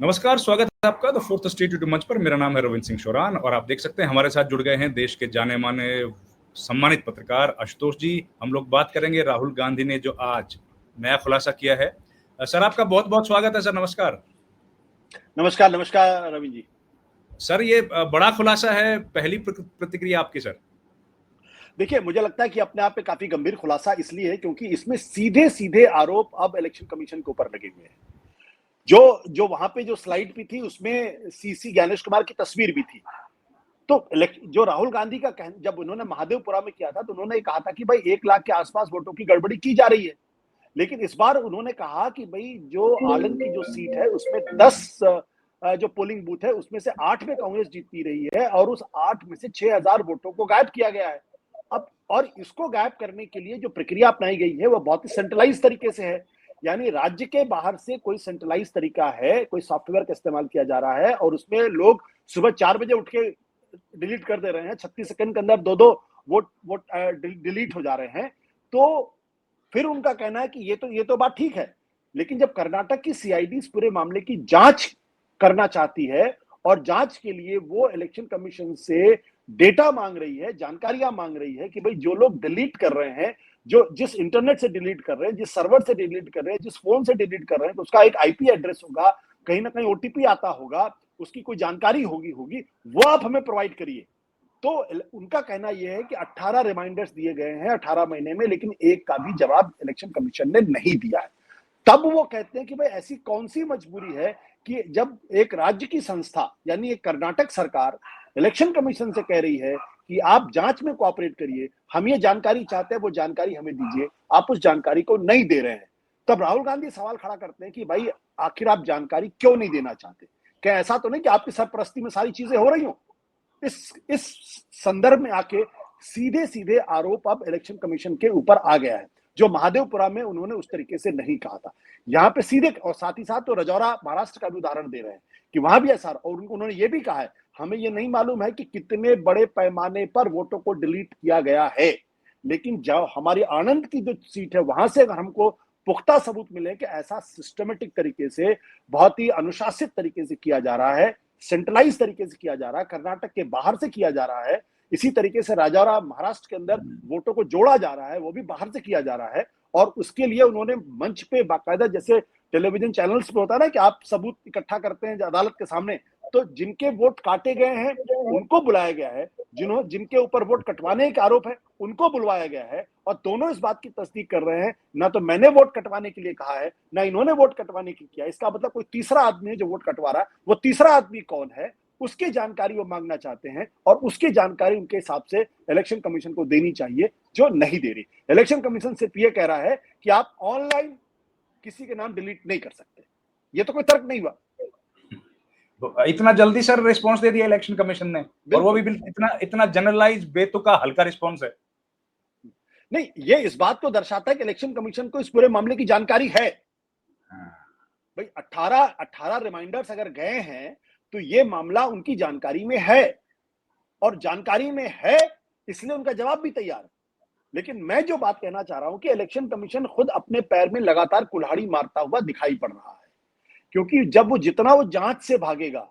नमस्कार, स्वागत है आपका द फोर्थ स्टेट यूट्यूब मंच पर। मेरा नाम है रविंद्र सिंह शोरान और आप देख सकते हैं हमारे साथ जुड़ गए हैं देश के जाने माने सम्मानित पत्रकार आशुतोष जी। हम लोग बात करेंगे राहुल गांधी ने जो आज नया खुलासा किया है। सर, आपका बहुत बहुत स्वागत है सर। नमस्कार। नमस्कार नमस्कार रवि जी। सर, ये बड़ा खुलासा है, पहली प्रतिक्रिया आपकी सर? देखिए, मुझे लगता है कि अपने आप में काफी गंभीर खुलासा इसलिए है क्योंकि इसमें सीधे सीधे आरोप अब इलेक्शन कमीशन के ऊपर लगे हुए हैं। जो जो वहां पे जो स्लाइड भी थी उसमें सीसी ज्ञानेश कुमार की तस्वीर भी थी। तो जो राहुल गांधी का जब उन्होंने महादेवपुरा में किया था तो उन्होंने कहा था कि भाई 1 लाख के आसपास वोटों की गड़बड़ी की जा रही है। लेकिन इस बार उन्होंने कहा कि भाई जो आलन की जो सीट है उसमें 10 जो पोलिंग बूथ है उसमें से 8 में कांग्रेस जीतती रही है और उस 8 में से 6,000 वोटों को गायब किया गया है। अब और इसको गायब करने के लिए जो प्रक्रिया अपनाई गई है वो बहुत ही सेंट्रलाइज तरीके से है। यानी राज्य के बाहर से कोई सेंट्रलाइज तरीका है, कोई सॉफ्टवेयर का इस्तेमाल किया जा रहा है और उसमें लोग सुबह 4 बजे उठ के डिलीट कर दे रहे हैं। 36 सेकंड के अंदर दो वोट डिलीट हो जा रहे हैं। तो फिर उनका कहना है कि ये तो बात ठीक है, लेकिन जब कर्नाटक की सीआईडी इस पूरे मामले की जांच करना चाहती है और जांच के लिए वो इलेक्शन कमीशन से डेटा मांग रही है, जानकारियां मांग रही है कि भाई जो लोग डिलीट कर रहे हैं, जो जिस इंटरनेट से डिलीट कर रहे हैं, जिस सर्वर से डिलीट कर रहे हैं, जिस फोन से डिलीट कर रहे हैं, तो उसका एक आईपी एड्रेस होगा, कहीं ना कहीं ओटीपी आता होगा, उसकी कोई जानकारी होगी, वो आप हमें प्रोवाइड करिए। तो उनका कहना यह है कि 18 रिमाइंडर्स दिए गए हैं 18 महीने में, लेकिन एक का भी जवाब इलेक्शन कमीशन ने नहीं दिया है। तब वो कहते हैं कि भाई ऐसी कौन सी मजबूरी है कि जब एक राज्य की संस्था यानी एक कर्नाटक सरकार इलेक्शन कमीशन से कह रही है कि आप जांच में कोऑपरेट करिए, हम ये जानकारी चाहते हैं, वो जानकारी हमें दीजिए, आप उस जानकारी को नहीं दे रहे हैं। तब राहुल गांधी सवाल खड़ा करते हैं कि भाई आखिर आप जानकारी क्यों नहीं देना चाहते? क्या ऐसा तो नहीं कि आपकी सरपरस्ती में सारी चीजें हो रही हो? इस संदर्भ में आके सीधे सीधे आरोप अब इलेक्शन कमीशन के ऊपर आ गया है, जो महादेवपुरा में उन्होंने उस तरीके से नहीं कहा था। यहाँ पे सीधे और साथ ही साथ तो रजौरा महाराष्ट्र का भी उदाहरण दे रहे हैं कि वहां भी ऐसा, और उन्होंने ये भी कहा है हमें ये नहीं मालूम है कि कितने बड़े पैमाने पर वोटों को डिलीट किया गया है, लेकिन जो हमारी आनंद की जो सीट है वहां से अगर हमको पुख्ता सबूत मिले कि ऐसा सिस्टमेटिक तरीके से, बहुत ही अनुशासित तरीके से किया जा रहा है, सेंट्रलाइज तरीके से किया जा रहा है, कर्नाटक के बाहर से किया जा रहा है, इसी तरीके से राजौरा महाराष्ट्र के अंदर वोटों को जोड़ा जा रहा है, वो भी बाहर से किया जा रहा है। और उसके लिए उन्होंने मंच पे बाकायदा, जैसे टेलीविजन चैनल्स पे होता है ना कि आप सबूत इकट्ठा करते हैं अदालत के सामने, तो जिनके वोट काटे गए हैं उनको बुलाया गया है, जिनके ऊपर वोट कटवाने के आरोप है उनको बुलवाया गया है, और दोनों इस बात की तस्दीक कर रहे हैं ना तो मैंने वोट कटवाने के लिए कहा है ना इन्होंने वोट कटवाने के किया। इसका मतलब कोई तीसरा आदमी है जो वोट कटवा रहा है। वो तीसरा आदमी कौन है उसकी जानकारी वो मांगना चाहते हैं, और उसकी जानकारी उनके हिसाब से इलेक्शन कमीशन को देनी चाहिए, जो नहीं दे रही। इलेक्शन कमीशन सिर्फ ये कह रहा है कि आप ऑनलाइन किसी के नाम डिलीट नहीं कर सकते। ये तो कोई तर्क नहीं हुआ। इतना जल्दी सर रिस्पांस दे दिया इलेक्शन कमीशन ने, और वो भी इतना जनरलाइज बेतुका हल्का रिस्पांस है। नहीं, ये इस बात को दर्शाता है कि इलेक्शन कमीशन को इस पूरे मामले की जानकारी है। भाई 18 रिमाइंडर्स अगर गए हैं तो ये मामला उनकी जानकारी में है, और जानकारी में है इसलिए उनका जवाब भी तैयार है। लेकिन मैं जो बात कहना चाह रहा हूं कि इलेक्शन कमीशन खुद अपने पैर में लगातार कुल्हाड़ी मारता हुआ दिखाई पड़ रहा है, क्योंकि जब वो जितना वो जांच से भागेगा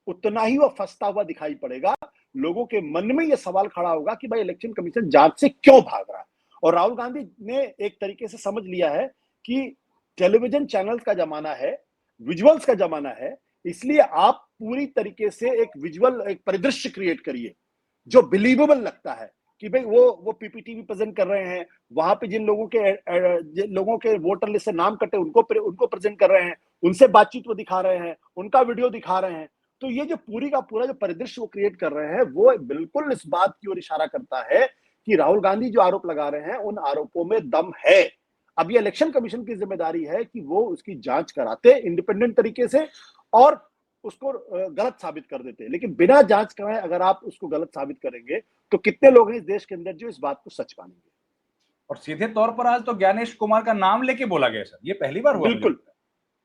उतना ही वो फंसता हुआ दिखाई पड़ेगा। लोगों के मन में यह सवाल खड़ा होगा कि भाई इलेक्शन कमीशन जांच से क्यों भाग रहा है। और राहुल गांधी ने एक तरीके से समझ लिया है कि टेलीविजन चैनल्स का जमाना है, विजुअल्स का जमाना है, इसलिए आप पूरी तरीके से एक विजुअल, एक परिदृश्य क्रिएट करिए जो बिलीवेबल लगता है कि भाई वो पीपीटी भी प्रेजेंट कर रहे हैं, वहां पे जिन लोगों के वोटर लिस्ट से नाम कटे उनको प्रेजेंट कर रहे हैं, उनसे बातचीत वो दिखा रहे हैं, उनका वीडियो दिखा रहे हैं। तो ये जो पूरी का पूरा जो परिदृश्य वो क्रिएट कर रहे हैं वो बिल्कुल इस बात की ओर इशारा करता है कि राहुल गांधी जो आरोप लगा रहे हैं उन आरोपों में दम है। अब ये इलेक्शन कमीशन की जिम्मेदारी है कि वो उसकी जांच कराते इंडिपेंडेंट तरीके से और उसको गलत साबित कर देते हैं। लेकिन बिना जांच कराए अगर आप उसको गलत साबित करेंगे तो कितने लोग हैं इस देश के अंदर जो इस बात को सच मानेंगे। और सीधे तौर पर आज तो ज्ञानेश कुमार का नाम लेके बोला गया सर, ये पहली बार हुआ। बिल्कुल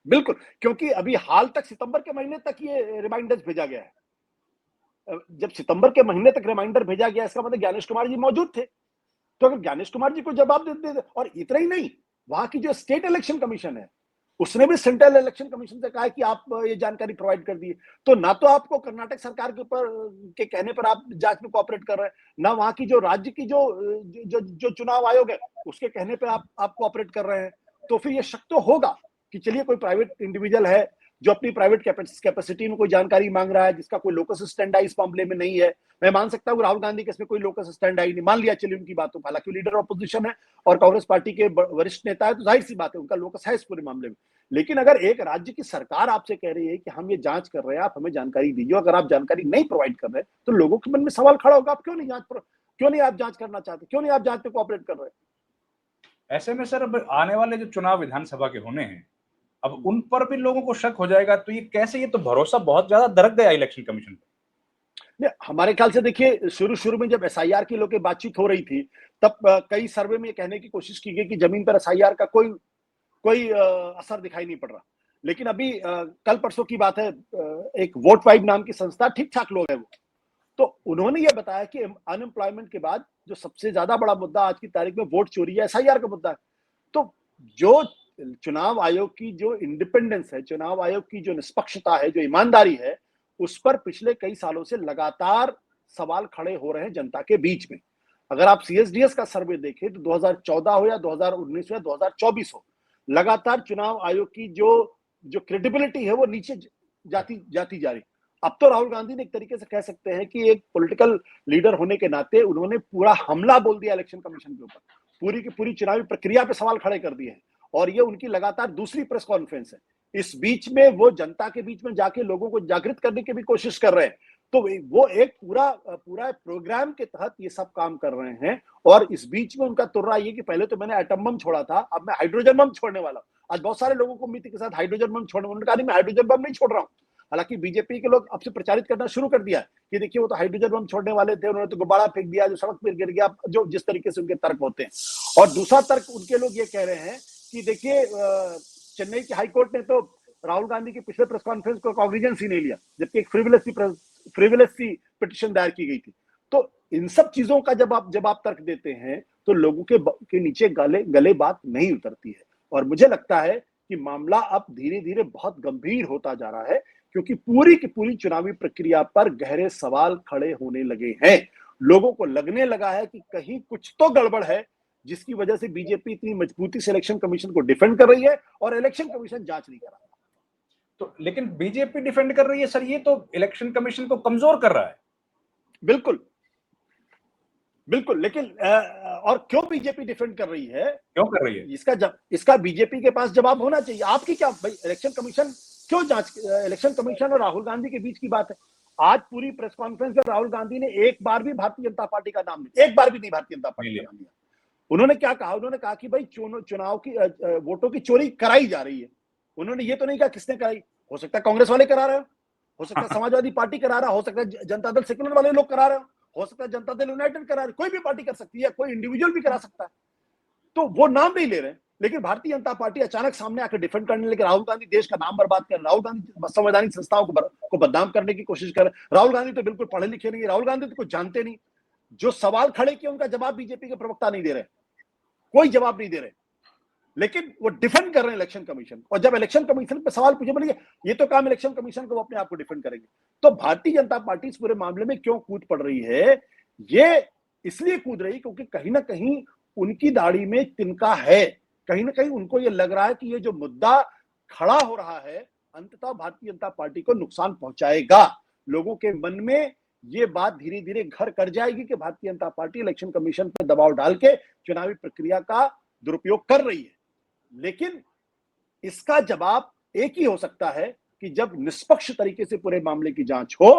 बिल्कुल, क्योंकि अभी हाल तक सितंबर के महीने तक ये रिमाइंडर्स भेजा गया है। जब सितंबर के महीने तक रिमाइंडर भेजा गया इसका मतलब ज्ञानेश कुमार जी मौजूद थे। तो अगर ज्ञानेश कुमार जी को जवाब दे, और इतना ही नहीं, वहां की जो स्टेट इलेक्शन कमीशन है उसने भी सेंट्रल इलेक्शन कमीशन से कहा है कि आप ये जानकारी प्रोवाइड कर दिए। तो ना तो आपको कर्नाटक सरकार के ऊपर के कहने पर आप जांच में कोऑपरेट कर रहे हैं, ना वहां की जो राज्य की जो चुनाव आयोग है उसके कहने पर आप कोऑपरेट कर रहे हैं। तो फिर ये शक तो होगा कि चलिए कोई प्राइवेट इंडिविजुअल है जो अपनी प्राइवेट कैपेसिटी में कोई जानकारी मांग रहा है, जिसका कोई लोकस स्टैंड इस मामले में नहीं है। मैं मान सकता हूँ राहुल गांधी के इसमें कोई लोकस स्टैंड नहीं, मान लिया चलिए उनकी बातों, हालांकि लीडर ऑपोजिशन है और कांग्रेस पार्टी के वरिष्ठ नेता है, तो जाहिर सी बात है उनका लोकस है इस पूरे मामले में। लेकिन अगर एक राज्य की सरकार आपसे कह रही है कि हम ये जांच कर रहे हैं, आप हमें जानकारी दीजिए, अगर आप जानकारी नहीं प्रोवाइड कर रहे तो लोगों के मन में सवाल खड़ा होगा, आप क्यों नहीं आप जांच करना चाहते, क्यों नहीं आप जांच में कोऑपरेट कर रहे? ऐसे में सर अब आने वाले जो चुनाव विधानसभा के होने हैं, अब उन पर भी लोगों को शक हो जाएगा, तो ये कैसे, ये तो भरोसा बहुत ज्यादा दरक गया इलेक्शन कमीशन पर। हमारे ख्याल से देखिए शुरू में जब एसआईआर की लोग की बातचीत हो रही थी, तब कई सर्वे में ये कहने की कोशिश की गई कि जमीन पर एसआईआर का कोई असर दिखाई नहीं पड़ रहा। लेकिन अभी कल परसों की बात है, एक वोट वाइब नाम की संस्था, ठीक ठाक लोग है वो, तो उन्होंने ये बताया कि अनएम्प्लॉयमेंट के बाद जो सबसे ज्यादा बड़ा मुद्दा आज की तारीख में वोट चोरी है, एसआईआर का मुद्दा है। तो जो चुनाव आयोग की जो इंडिपेंडेंस है, चुनाव आयोग की जो निष्पक्षता है, जो ईमानदारी है, उस पर पिछले कई सालों से लगातार सवाल खड़े हो रहे हैं जनता के बीच में। अगर आप सीएसडीएस का सर्वे देखें तो 2014 हो या 2019 हो या 2024 हो, लगातार चुनाव आयोग की जो क्रेडिबिलिटी है वो नीचे जाती जा रही। अब तो राहुल गांधी ने एक तरीके से कह सकते हैं कि एक पॉलिटिकल लीडर होने के नाते उन्होंने पूरा हमला बोल दिया इलेक्शन कमीशन के ऊपर, पूरी की पूरी चुनावी प्रक्रिया पे सवाल खड़े कर दिए हैं। और ये उनकी लगातार दूसरी प्रेस कॉन्फ्रेंस है। इस बीच में वो जनता के बीच में जाके लोगों को जागृत करने की भी कोशिश कर रहे हैं। तो वो एक पूरा प्रोग्राम के तहत ये सब काम कर रहे हैं। और इस बीच में उनका तुर्रा ये कि पहले तो मैंने एटम बम छोड़ा था, अब मैं हाइड्रोजन बम छोड़ने वाला हूं। आज बहुत सारे लोगों को उम्मीद के साथ हाइड्रोजन बम छोड़ने, उन्होंने कहा नहीं मैं हाइड्रोजन बम नहीं छोड़ रहा हूं। हालांकि बीजेपी के लोग अब से प्रचारित करना शुरू कर दिया कि देखिए वो तो हाइड्रोजन बम छोड़ने वाले थे, उन्होंने तो गुब्बारा फेंक दिया जो सड़क पर गिर गया, जो जिस तरीके से उनके तर्क होते हैं। और दूसरा तर्क उनके लोग ये कह रहे हैं कि देखिए चेन्नई की हाईकोर्ट ने तो राहुल गांधी के पिछले प्रेस कॉन्फ्रेंस को कॉग्निजेंस ही नहीं लिया, जबकि एक फ्रिवलेस पिटीशन दायर की गई थी। तो इन सब चीजों का जब आप तर्क देते हैं तो लोगों के नीचे गले बात नहीं उतरती है। और मुझे लगता है कि मामला अब धीरे धीरे बहुत गंभीर होता जा रहा है, क्योंकि पूरी की पूरी चुनावी प्रक्रिया पर गहरे सवाल खड़े होने लगे हैं। लोगों को लगने लगा है कि कहीं कुछ तो गड़बड़ है, जिसकी वजह से बीजेपी इतनी मजबूती से इलेक्शन कमीशन को डिफेंड कर रही है और इलेक्शन कमीशन जांच नहीं कर रहा। तो लेकिन बीजेपी डिफेंड कर रही है सर, ये तो इलेक्शन कमीशन को कमजोर कर रहा है। बिल्कुल, लेकिन और क्यों बीजेपी डिफेंड कर रही है, क्यों कर रही है, इसका बीजेपी के पास जवाब होना चाहिए। आपकी क्या भाई, इलेक्शन कमीशन क्यों इलेक्शन कमीशन और राहुल गांधी के बीच की बात है। आज पूरी प्रेस कॉन्फ्रेंस में राहुल गांधी ने एक बार भी भारतीय जनता पार्टी का नाम नहीं, एक बार भी नहीं भारतीय जनता पार्टी का नाम लिया। उन्होंने क्या कहा, उन्होंने कहा कि भाई चुनाव की वोटों की चोरी कराई जा रही है। उन्होंने ये तो नहीं कहा किसने कराई। हो सकता है कांग्रेस वाले करा रहे हो सकता है समाजवादी पार्टी करा रहा, हो सकता है जनता दल सेक्युलर वाले लोग करा रहे हो सकता है जनता दल यूनाइटेड करा रहे, कोई भी पार्टी कर सकती है, कोई इंडिविजुअल भी करा सकता है। तो वो नाम नहीं ले रहे, लेकिन भारतीय जनता पार्टी अचानक सामने आकर डिफेंड करने लगे। राहुल गांधी देश का नाम बर्बाद कर, राहुल गांधी संवैधानिक संस्थाओं को बदनाम करने की कोशिश कर। राहुल गांधी तो बिल्कुल पढ़े लिखे नहीं, राहुल गांधी तो कुछ जानते नहीं। जो सवाल खड़े किए उनका जवाब बीजेपी के प्रवक्ता नहीं दे रहे, कोई जवाब नहीं दे रहे, लेकिन वो डिफेंड कर रहे हैं इलेक्शन कमीशन। और जब इलेक्शन कमीशन पे सवाल पूछे, बोलिए ये तो काम इलेक्शन कमीशन को, वो अपने आप को डिफेंड करेंगे। तो भारतीय जनता पार्टी इस पूरे मामले में क्यों कूद पड़ रही है, ये इसलिए कूद रही क्योंकि कहीं ना कहीं उनकी दाढ़ी में तिनका है। कहीं ना कहीं उनको ये लग रहा है कि ये जो मुद्दा खड़ा हो रहा है अंततः भारतीय जनता पार्टी को नुकसान पहुंचाएगा। लोगों के मन में ये बात धीरे धीरे घर कर जाएगी कि Bharatiya Janata party election commission पर दबाव डाल के चुनावी प्रक्रिया का दुरुपयोग कर रही है। लेकिन इसका जवाब एक ही हो सकता है कि जब निष्पक्ष तरीके से पूरे मामले की जांच हो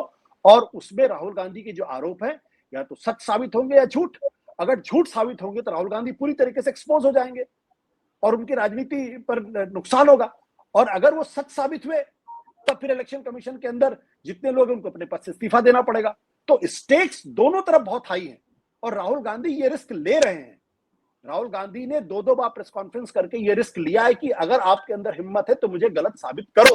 और उसमें राहुल गांधी के जो आरोप है या तो सच साबित होंगे या झूठ। अगर झूठ साबित होंगे तो राहुल गांधी पूरी तरीके से एक्सपोज हो जाएंगे और उनकी राजनीति पर नुकसान होगा। और अगर वो सच साबित हुए तब फिर इलेक्शन कमीशन के अंदर जितने लोग हैं उनको अपने पद से इस्तीफा देना पड़ेगा। तो स्टेक्स दोनों तरफ बहुत हाई है और राहुल गांधी ये रिस्क ले रहे हैं। राहुल गांधी ने दो बार प्रेस कॉन्फ्रेंस करके ये रिस्क लिया है कि अगर आपके अंदर हिम्मत है तो मुझे गलत साबित करो।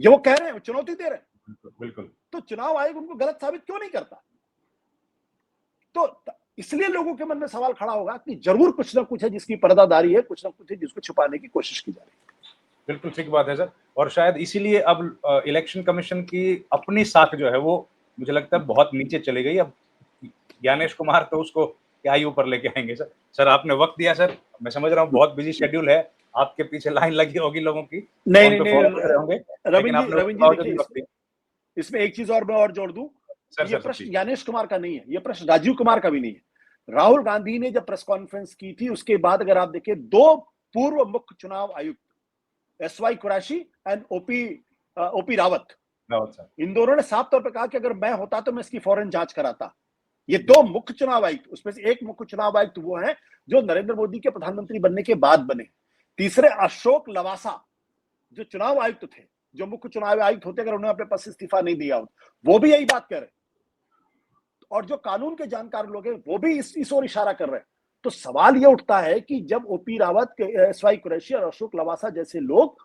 ये वो कह रहे हैं, चुनौती दे रहे हैं। बिल्कुल। तो चुनाव आयोग उनको गलत साबित क्यों नहीं करता। तो इसलिए लोगों के मन में सवाल खड़ा होगा कि जरूर कुछ ना कुछ है जिसकी पर्दादारी है, कुछ ना कुछ है जिसको छुपाने की कोशिश की जा रही है। बिल्कुल ठीक बात है सर। और शायद इसीलिए अब इलेक्शन कमीशन की अपनी साख जो है वो मुझे लगता है बहुत नीचे चली गई। अब ज्ञानेश कुमार तो उसको क्या ही ऊपर लेके आएंगे सर। सर आपने वक्त दिया सर, मैं समझ रहा हूँ बहुत बिजी शेड्यूल है, आपके पीछे लाइन लगी होगी लोगों की, नहीं फोन नहीं पे नहीं फॉलो कर रहे होंगे, लेकिन आपने रविंद्र उसके जी बावजूद देखिए, भी वक्त दिया। इसमें एक चीज और मैं और जोड़ दूं सर कि ये सर सर प्रश्न प्लीज। ज्ञानेश कुमार का नहीं है, ये प्रश्न राजीव कुमार का भी नहीं है। राहुल गांधी ने जब प्रेस कॉन्फ्रेंस की थी उसके बाद अगर आप देखिए, दो पूर्व मुख्य चुनाव आयुक्त SY Quraishi and OP Rawat, Rawat sir. इन दोनों ने साफ तौर पर कहा कि अगर मैं होता तो मैं इसकी फौरन जांच कराता। ये दो मुख्य चुनाव आयुक्त, उसमें से एक मुख्य चुनाव आयुक्त वो है जो नरेंद्र मोदी के प्रधानमंत्री बनने के बाद बने। तीसरे अशोक लवासा जो चुनाव आयुक्त थे, जो मुख्य चुनाव आयुक्त होते अगर उन्होंने अपने पद से इस्तीफा नहीं दिया हो, वो भी यही बात कह रहे हैं। और जो कानून के जानकार लोग हैं वो भी इस ओर इशारा कर रहे हैं। तो सवाल ये उठता है कि जब ओपी रावत, एसवाई कुरैशी और अशोक लवासा जैसे लोग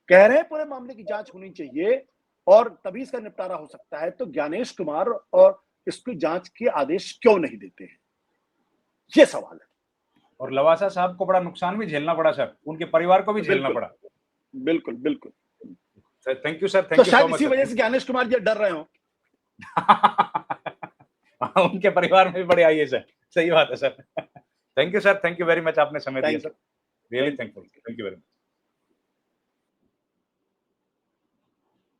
कह रहे हैं पूरे मामले की जांच होनी चाहिए और तभी इसका निपटारा हो सकता है, तो ज्ञानेश कुमार और इसकी जांच के आदेश क्यों नहीं देते हैं, ये सवाल है। और लवासा साहब को बड़ा नुकसान भी झेलना पड़ा सर, उनके परिवार को भी झेलना बिल्कुल पड़ा। बिल्कुल बिल्कुल। सर थैंक यू सर, तो थैंक यू सो शायद मच इसी सर। वजह से ज्ञानेश कुमार जी डर रहे हो। उनके परिवार में भी बड़े आई है सर, सही बात है sir. Thank you sir, thank you very much, आपने समय दिया thank sir, you. Really thank you. Thankful, thank you very much.